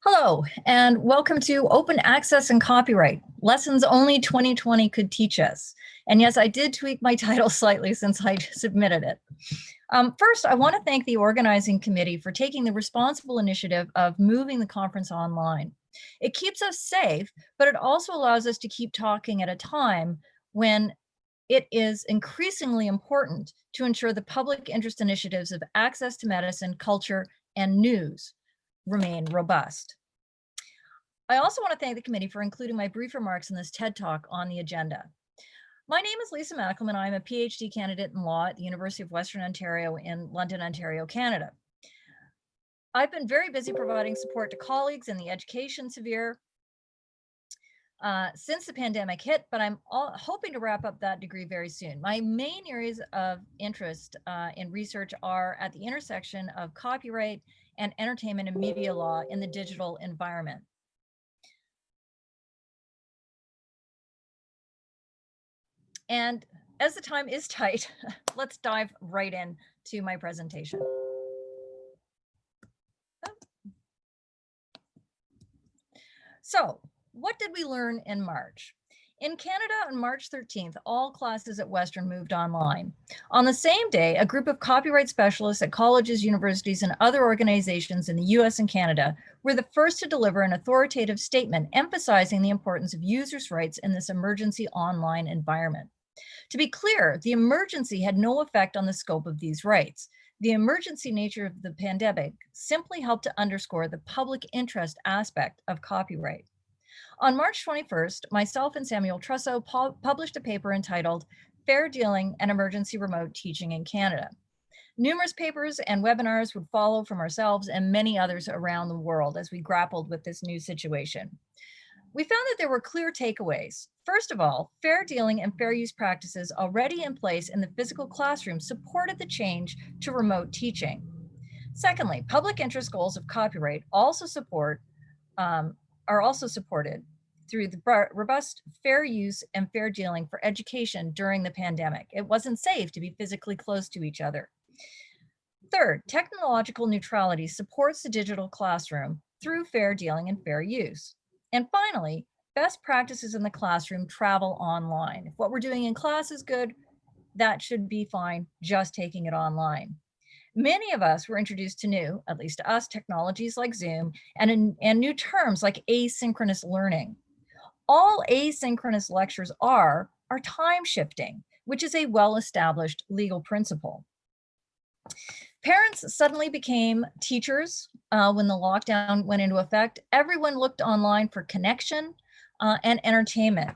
Hello, and welcome to Open Access and Copyright, lessons only 2020 could teach us. And yes, I did tweak my title slightly since I submitted it. First, I want to thank the organizing committee for taking the responsible initiative of moving the conference online. It keeps us safe, but it also allows us to keep talking at a time when it is increasingly important to ensure the public interest initiatives of access to medicine, culture, and news remain robust. I also want to thank the committee for including my brief remarks in this TED Talk on the agenda. My name is Lisa Mackelman. I'm a PhD candidate in law at the University of Western Ontario in London, Ontario, Canada. I've been very busy providing support to colleagues in the education sphere since the pandemic hit, but I'm hoping to wrap up that degree very soon. My main areas of interest in research are at the intersection of copyright and entertainment and media law in the digital environment. And as the time is tight, let's dive right in to my presentation. So, what did we learn in March? In Canada, on March 13th, all classes at Western moved online. On the same day, a group of copyright specialists at colleges, universities, and other organizations in the US and Canada were the first to deliver an authoritative statement emphasizing the importance of users' rights in this emergency online environment. To be clear, the emergency had no effect on the scope of these rights. The emergency nature of the pandemic simply helped to underscore the public interest aspect of copyright. On March 21st, myself and Samuel Trusso published a paper entitled Fair Dealing and Emergency Remote Teaching in Canada. Numerous papers and webinars would follow from ourselves and many others around the world as we grappled with this new situation. We found that there were clear takeaways. First of all, fair dealing and fair use practices already in place in the physical classroom supported the change to remote teaching. Secondly, public interest goals of copyright are also supported through the robust fair use and fair dealing for education during the pandemic. It wasn't safe to be physically close to each other. Third, technological neutrality supports the digital classroom through fair dealing and fair use. And finally, best practices in the classroom travel online. If what we're doing in class is good, that should be fine, just taking it online. Many of us were introduced to new, at least to us, technologies like Zoom and new terms like asynchronous learning. All asynchronous lectures are time shifting, which is a well-established legal principle. Parents suddenly became teachers when the lockdown went into effect. Everyone looked online for connection and entertainment.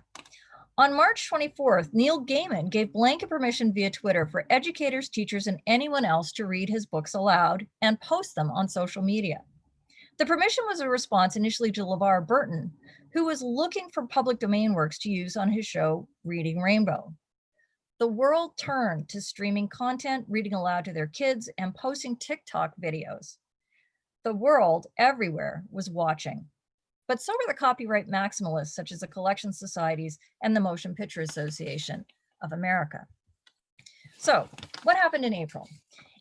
On March 24th, Neil Gaiman gave blanket permission via Twitter for educators, teachers, and anyone else to read his books aloud and post them on social media. The permission was a response initially to LeVar Burton, who was looking for public domain works to use on his show, Reading Rainbow. The world turned to streaming content, reading aloud to their kids, and posting TikTok videos. The world everywhere was watching. But so were the copyright maximalists, such as the Collection Societies and the Motion Picture Association of America. So, what happened in April?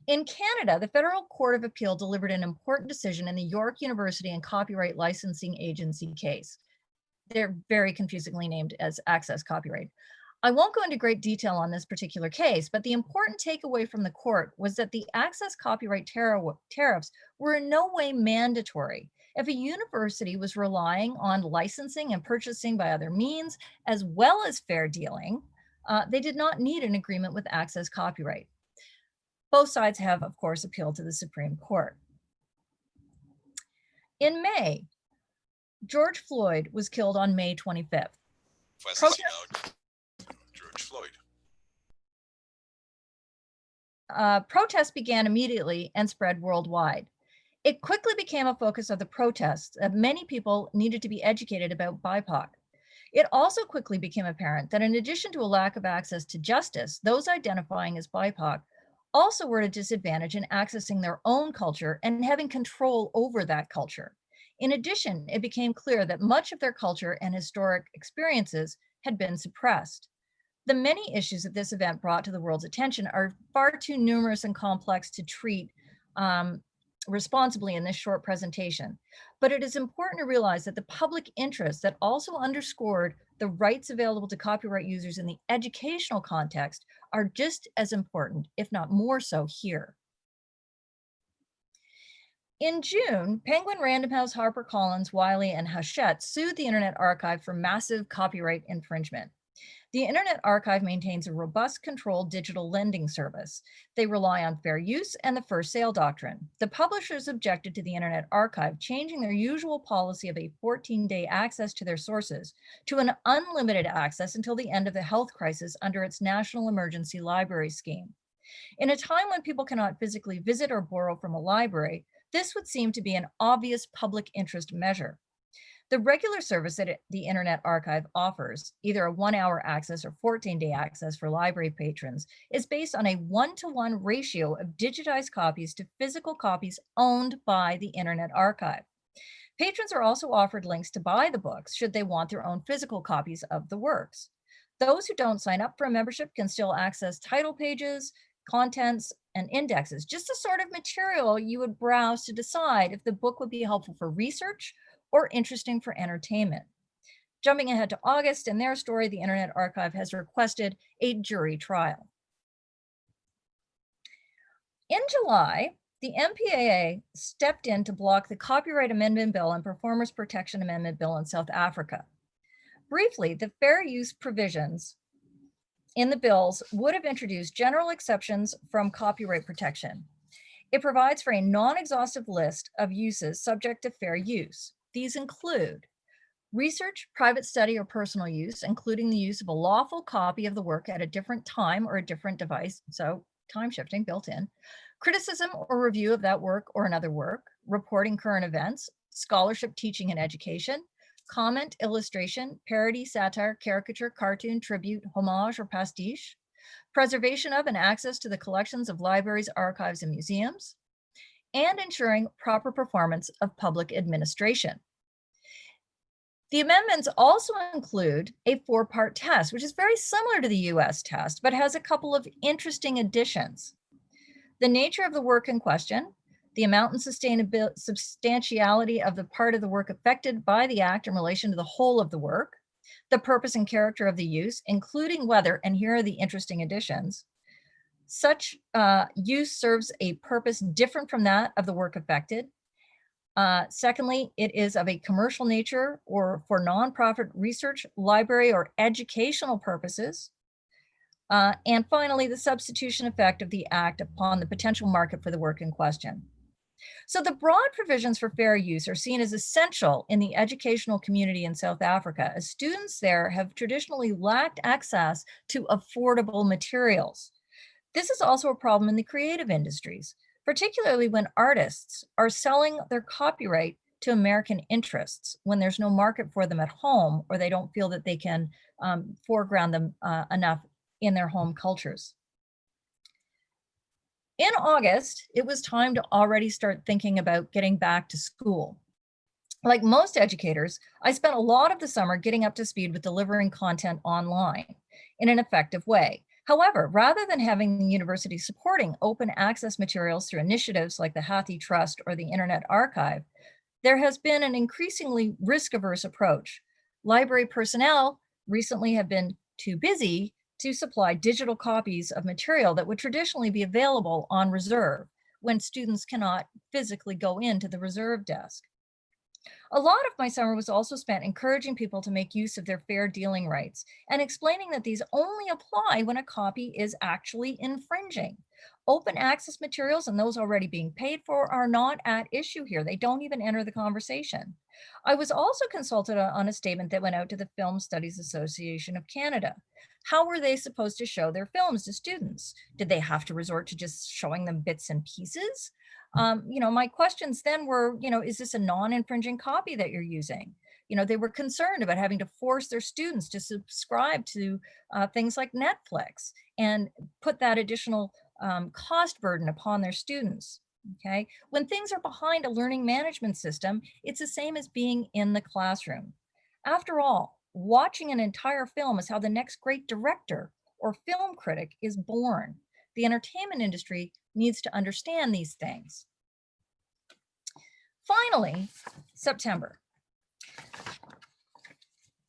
In Canada, the Federal Court of Appeal delivered an important decision in the York University and Copyright Licensing Agency case. They're very confusingly named as Access Copyright. I won't go into great detail on this particular case, but the important takeaway from the court was that the access copyright tariffs were in no way mandatory. If a university was relying on licensing and purchasing by other means, as well as fair dealing, they did not need an agreement with access copyright. Both sides have, of course, appealed to the Supreme Court. In May, George Floyd was killed on May 25th. George Floyd. Protests began immediately and spread worldwide. It quickly became a focus of the protests that many people needed to be educated about BIPOC. It also quickly became apparent that in addition to a lack of access to justice, those identifying as BIPOC also were at a disadvantage in accessing their own culture and having control over that culture. In addition, it became clear that much of their culture and historic experiences had been suppressed. The many issues that this event brought to the world's attention are far too numerous and complex to treat responsibly in this short presentation, but it is important to realize that the public interest that also underscored the rights available to copyright users in the educational context are just as important, if not more so here. In June, Penguin, Random House, HarperCollins, Wiley, and Hachette sued the Internet Archive for massive copyright infringement. The Internet Archive maintains a robust, controlled digital lending service. They rely on fair use and the first sale doctrine. The publishers objected to the Internet Archive changing their usual policy of a 14-day access to their sources to an unlimited access until the end of the health crisis under its National Emergency Library Scheme. In a time when people cannot physically visit or borrow from a library, this would seem to be an obvious public interest measure. The regular service that the Internet Archive offers, either a 1-hour access or 14-day access for library patrons, is based on a 1-to-1 ratio of digitized copies to physical copies owned by the Internet Archive. Patrons are also offered links to buy the books should they want their own physical copies of the works. Those who don't sign up for a membership can still access title pages, contents, and indexes, just the sort of material you would browse to decide if the book would be helpful for research or interesting for entertainment. Jumping ahead to August, in their story, the Internet Archive has requested a jury trial. In July, the MPAA stepped in to block the Copyright Amendment Bill and Performers Protection Amendment Bill in South Africa. Briefly, the fair use provisions in the bills would have introduced general exceptions from copyright protection. It provides for a non-exhaustive list of uses subject to fair use. These include research, private study, or personal use, including the use of a lawful copy of the work at a different time or a different device, so time shifting built in, criticism or review of that work or another work, reporting current events, scholarship, teaching, and education, comment, illustration, parody, satire, caricature, cartoon, tribute, homage, or pastiche, preservation of and access to the collections of libraries, archives, and museums, and ensuring proper performance of public administration. The amendments also include a 4-part test, which is very similar to the US test, but has a couple of interesting additions. The nature of the work in question, the amount and substantiality of the part of the work affected by the act in relation to the whole of the work, the purpose and character of the use, including whether, and here are the interesting additions, such use serves a purpose different from that of the work affected. Secondly, it is of a commercial nature or for nonprofit research, library, or educational purposes. And finally, the substitution effect of the act upon the potential market for the work in question. So the broad provisions for fair use are seen as essential in the educational community in South Africa, as students there have traditionally lacked access to affordable materials. This is also a problem in the creative industries, particularly when artists are selling their copyright to American interests when there's no market for them at home, or they don't feel that they can foreground them enough in their home cultures. In August, it was time to already start thinking about getting back to school. Like most educators, I spent a lot of the summer getting up to speed with delivering content online in an effective way. However, rather than having the university supporting open access materials through initiatives like the Hathi Trust or the Internet Archive, there has been an increasingly risk-averse approach. Library personnel recently have been too busy to supply digital copies of material that would traditionally be available on reserve when students cannot physically go into the reserve desk. A lot of my summer was also spent encouraging people to make use of their fair dealing rights and explaining that these only apply when a copy is actually infringing. Open access materials and those already being paid for are not at issue here. They don't even enter the conversation. I was also consulted on a statement that went out to the Film Studies Association of Canada. How were they supposed to show their films to students? Did they have to resort to just showing them bits and pieces? My questions then were, is this a non-infringing copy that you're using? They were concerned about having to force their students to subscribe to things like Netflix and put that additional cost burden upon their students. Okay, when things are behind a learning management system, it's the same as being in the classroom. After all, watching an entire film is how the next great director or film critic is born. The entertainment industry needs to understand these things. Finally, September.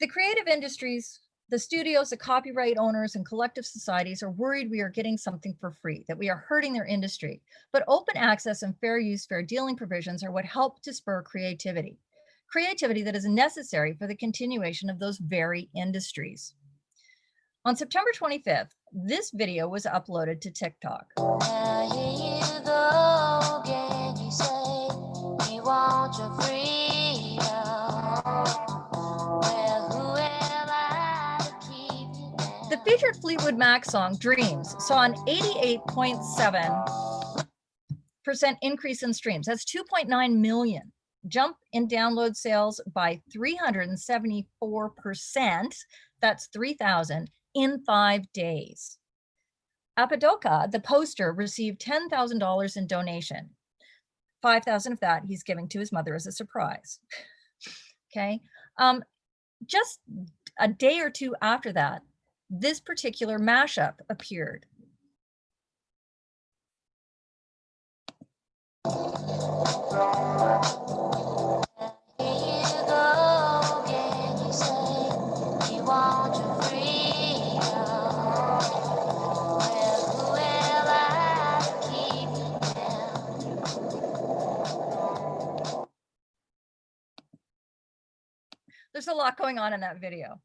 The creative industries, the studios, the copyright owners, and collective societies are worried we are getting something for free, that we are hurting their industry. But open access and fair use, fair dealing provisions are what help to spur creativity. Creativity that is necessary for the continuation of those very industries. On September 25th, this video was uploaded to TikTok. Now here you go again, you say you want your freedom. Well, who am I to keep you down? The featured Fleetwood Mac song, Dreams, saw an 88.7% increase in streams. That's 2.9 million. Jump in download sales by 374%. That's 3,000 in 5 days. Apodaca, the poster, received $10,000 in donation. 5,000 of that he's giving to his mother as a surprise. Okay. Just a day or two after that, this particular mashup appeared. Here you go again, you say you want your freedom. Well, who am I to keep you down? There's a lot going on in that video.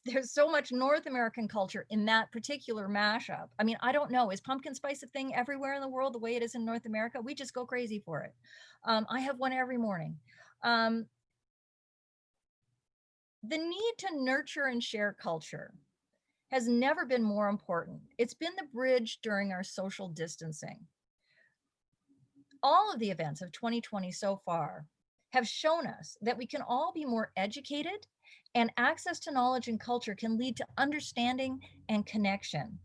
There's so much North American culture in that particular mashup. I mean, I don't know, is pumpkin spice a thing everywhere in the world the way it is in North America? We just go crazy for it. I have one every morning. The need to nurture and share culture has never been more important. It's been the bridge during our social distancing. All of the events of 2020 so far have shown us that we can all be more educated, and access to knowledge and culture can lead to understanding and connection.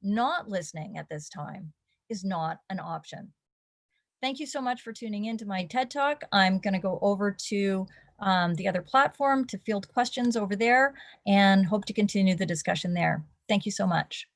Not listening at this time is not an option. Thank you so much for tuning in to my TED Talk. I'm going to go over to the other platform to field questions over there and hope to continue the discussion there. Thank you so much.